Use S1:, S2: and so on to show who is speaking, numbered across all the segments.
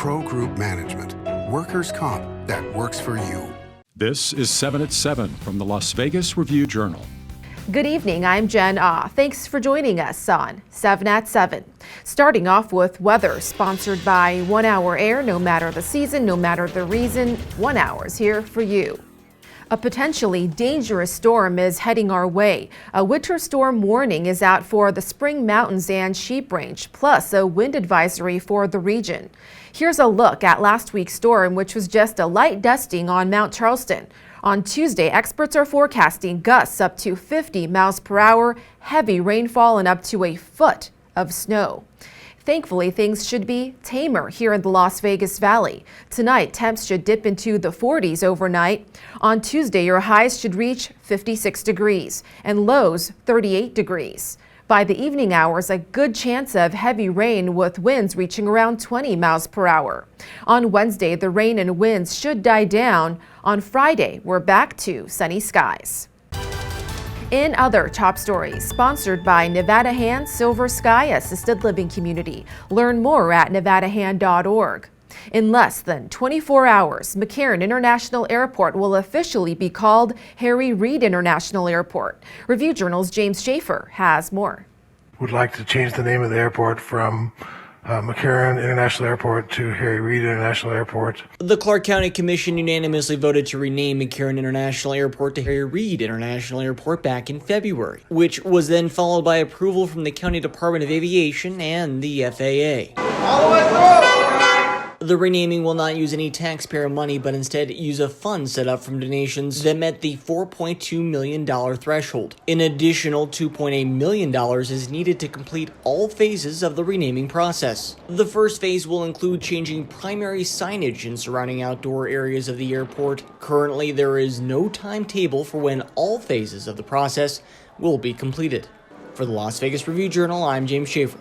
S1: Pro Group Management. Workers' comp that works for you.
S2: This is 7 at 7 from the Las Vegas Review-Journal.
S3: Good evening, I'm Jen Ah. Thanks for joining us on 7 at 7. Starting off with weather, sponsored by 1 Hour Air. No matter the season, no matter the reason, 1 hour's here for you. A potentially dangerous storm is heading our way. A winter storm warning is out for the Spring Mountains and Sheep Range, plus a wind advisory for the region. Here's a look at last week's storm, which was just a light dusting on Mount Charleston. On Tuesday, experts are forecasting gusts up to 50 miles per hour, heavy rainfall, and up to a foot of snow. Thankfully, things should be tamer here in the Las Vegas Valley. Tonight, temps should dip into the 40s overnight. On Tuesday, your highs should reach 56 degrees and lows 38 degrees. By the evening hours, a good chance of heavy rain with winds reaching around 20 miles per hour. On Wednesday, the rain and winds should die down. On Friday, we're back to sunny skies. In other top stories, sponsored by Nevada Hand Silver Sky Assisted Living Community. Learn more at nevadahand.org. In less than 24 hours, McCarran International Airport will officially be called Harry Reid International Airport. Review-Journal's James Schaefer has more.
S4: Would like to change the name of the airport from McCarran International Airport to Harry Reid International Airport.
S5: The Clark County Commission unanimously voted to rename McCarran International Airport to Harry Reid International Airport back in February, which was then followed by approval from the County Department of Aviation and the FAA. All the way through! The renaming will not use any taxpayer money, but instead use a fund set up from donations that met the $4.2 million threshold. An additional $2.8 million is needed to complete all phases of the renaming process. The first phase will include changing primary signage in surrounding outdoor areas of the airport. Currently, there is no timetable for when all phases of the process will be completed. For the Las Vegas Review-Journal, I'm James Schaefer.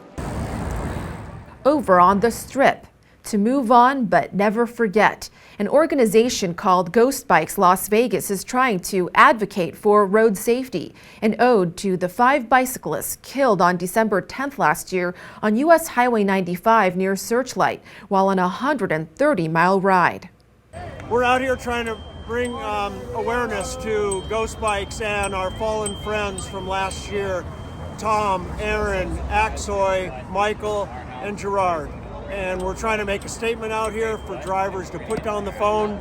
S3: Over on the Strip. To move on but never forget. An organization called Ghost Bikes Las Vegas is trying to advocate for road safety. An ode to the 5 bicyclists killed on December 10th last year on U.S. Highway 95 near Searchlight while on a 130-mile ride.
S6: We're out here trying to bring awareness to Ghost Bikes and our fallen friends from last year, Tom, Aaron, Axoy, Michael, and Gerard. And we're trying to make a statement out here for drivers to put down the phone,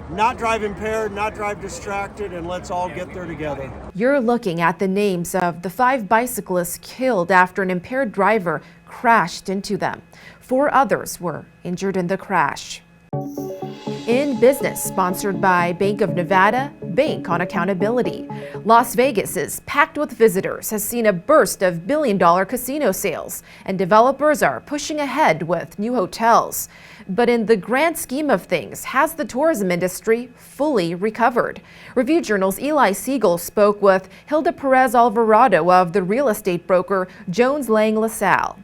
S6: not drive impaired, not drive distracted, and let's all get there together. You're looking at the names of the 5 bicyclists killed after an impaired driver crashed into them. 4 others were injured in the crash. In Business, sponsored by Bank of Nevada, Bank on Accountability. Las Vegas is packed with visitors, has seen a burst of billion-dollar casino sales, and developers are pushing ahead with new hotels. But in the grand scheme of things, has the tourism industry fully recovered? Review-Journal's Eli Siegel spoke with Hilda Perez Alvarado of the real estate broker Jones Lang LaSalle.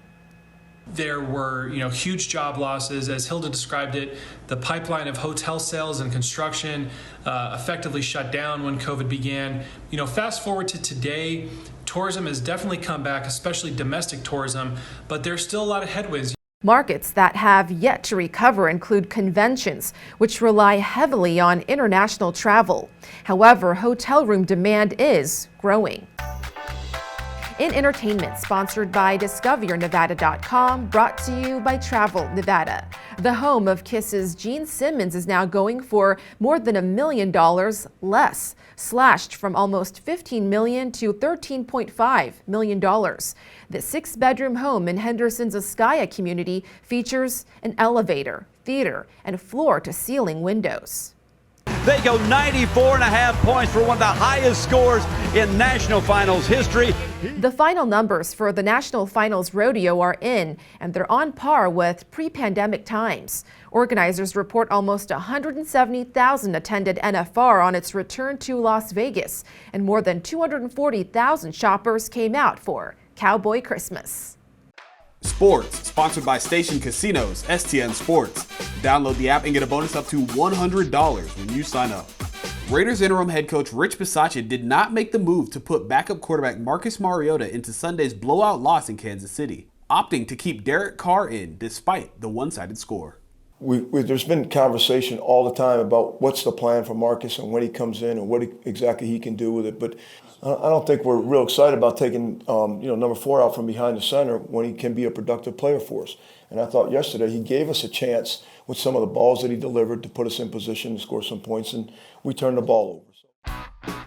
S7: There were, huge job losses. As Hilda described it, the pipeline of hotel sales and construction effectively shut down when COVID began. Fast forward to today, tourism has definitely come back, especially domestic tourism, but there's still a lot of headwinds.
S3: Markets that have yet to recover include conventions, which rely heavily on international travel. However, hotel room demand is growing. In entertainment, sponsored by DiscoverNevada.com, brought to you by Travel Nevada. The home of Kiss's Gene Simmons is now going for more than $1 million less, slashed from almost $15 million to $13.5 million. The 6-bedroom home in Henderson's Ascaya community features an elevator, theater, and floor-to-ceiling windows.
S8: They go 94.5 points for one of the highest scores in National Finals history.
S3: The final numbers for the National Finals Rodeo are in, and they're on par with pre-pandemic times. Organizers report almost 170,000 attended NFR on its return to Las Vegas, and more than 240,000 shoppers came out for Cowboy Christmas.
S9: Sports, sponsored by Station Casinos, STN Sports. Download the app and get a bonus up to $100 when you sign up. Raiders interim head coach Rich Bisaccia did not make the move to put backup quarterback Marcus Mariota into Sunday's blowout loss in Kansas City, opting to keep Derek Carr in despite the one-sided score.
S10: there's been conversation all the time about what's the plan for Marcus and when he comes in and what exactly he can do with it. But I don't think we're real excited about taking number 4 out from behind the center when he can be a productive player for us. And I thought yesterday he gave us a chance with some of the balls that he delivered to put us in position to score some points, and we turned the ball over.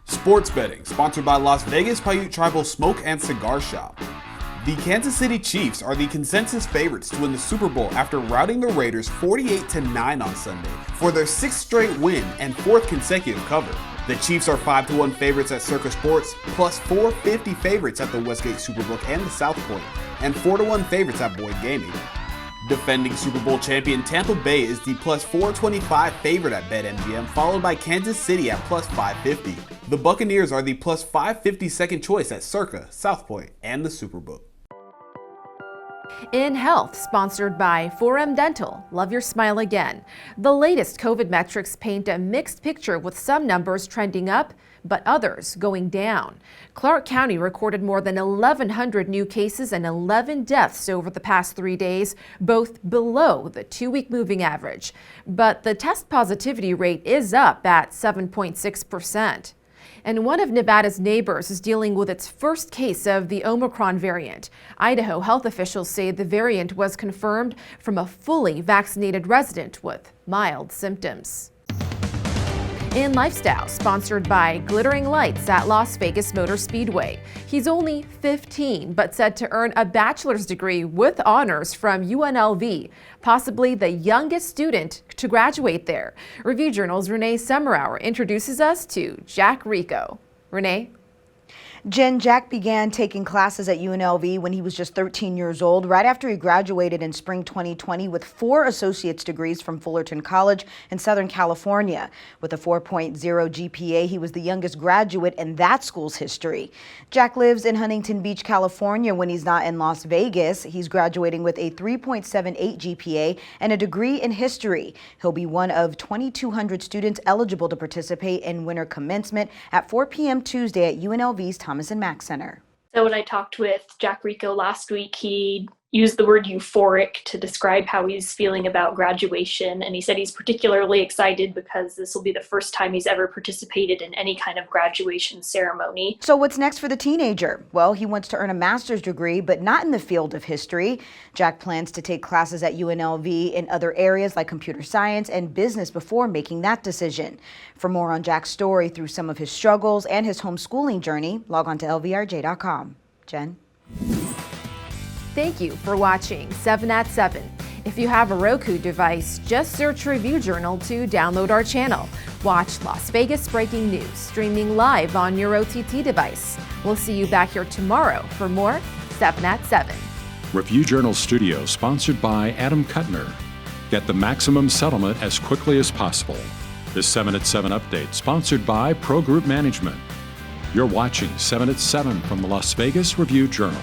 S9: Sports betting, sponsored by Las Vegas Paiute Tribal Smoke and Cigar Shop. The Kansas City Chiefs are the consensus favorites to win the Super Bowl after routing the Raiders 48-9 on Sunday for their 6th straight win and 4th consecutive cover. The Chiefs are 5-1 favorites at Circa Sports, plus 450 favorites at the Westgate Superbook and the South Point, and 4-1 favorites at Boyd Gaming. Defending Super Bowl champion Tampa Bay is the plus 425 favorite at BetMGM, followed by Kansas City at plus 550. The Buccaneers are the plus 550 second choice at Circa, South Point, and the Superbook.
S3: In Health, sponsored by 4M Dental. Love your smile again. The latest COVID metrics paint a mixed picture with some numbers trending up, but others going down. Clark County recorded more than 1,100 new cases and 11 deaths over the past 3 days, both below the 2-week moving average. But the test positivity rate is up at 7.6%. And one of Nevada's neighbors is dealing with its first case of the Omicron variant. Idaho health officials say the variant was confirmed from a fully vaccinated resident with mild symptoms. In Lifestyle, sponsored by Glittering Lights at Las Vegas Motor Speedway. He's only 15, but said to earn a bachelor's degree with honors from UNLV, possibly the youngest student to graduate there. Review Journal's Renee Summerhour introduces us to Jack Rico. Renee?
S11: Jen, Jack began taking classes at UNLV when he was just 13 years old, right after he graduated in spring 2020 with 4 associate's degrees from Fullerton College in Southern California. With a 4.0 GPA, he was the youngest graduate in that school's history. Jack lives in Huntington Beach, California when he's not in Las Vegas. He's graduating with a 3.78 GPA and a degree in history. He'll be one of 2,200 students eligible to participate in winter commencement at 4 p.m. Tuesday at UNLV's Thomas and Mack Center.
S12: So when I talked with Jack Rico last week, he used the word euphoric to describe how he's feeling about graduation. And he said he's particularly excited because this will be the first time he's ever participated in any kind of graduation ceremony.
S11: So what's next for the teenager? Well, he wants to earn a master's degree, but not in the field of history. Jack plans to take classes at UNLV in other areas like computer science and business before making that decision. For more on Jack's story through some of his struggles and his homeschooling journey, log on to lvrj.com. Jen?
S3: Thank you for watching 7 at 7. If you have a Roku device, just search Review Journal to download our channel. Watch Las Vegas breaking news streaming live on your OTT device. We'll see you back here tomorrow for more 7 at 7.
S2: Review Journal Studio, sponsored by Adam Kuttner. Get the maximum settlement as quickly as possible. This 7 at 7 update, sponsored by Pro Group Management. You're watching 7 at 7 from the Las Vegas Review Journal.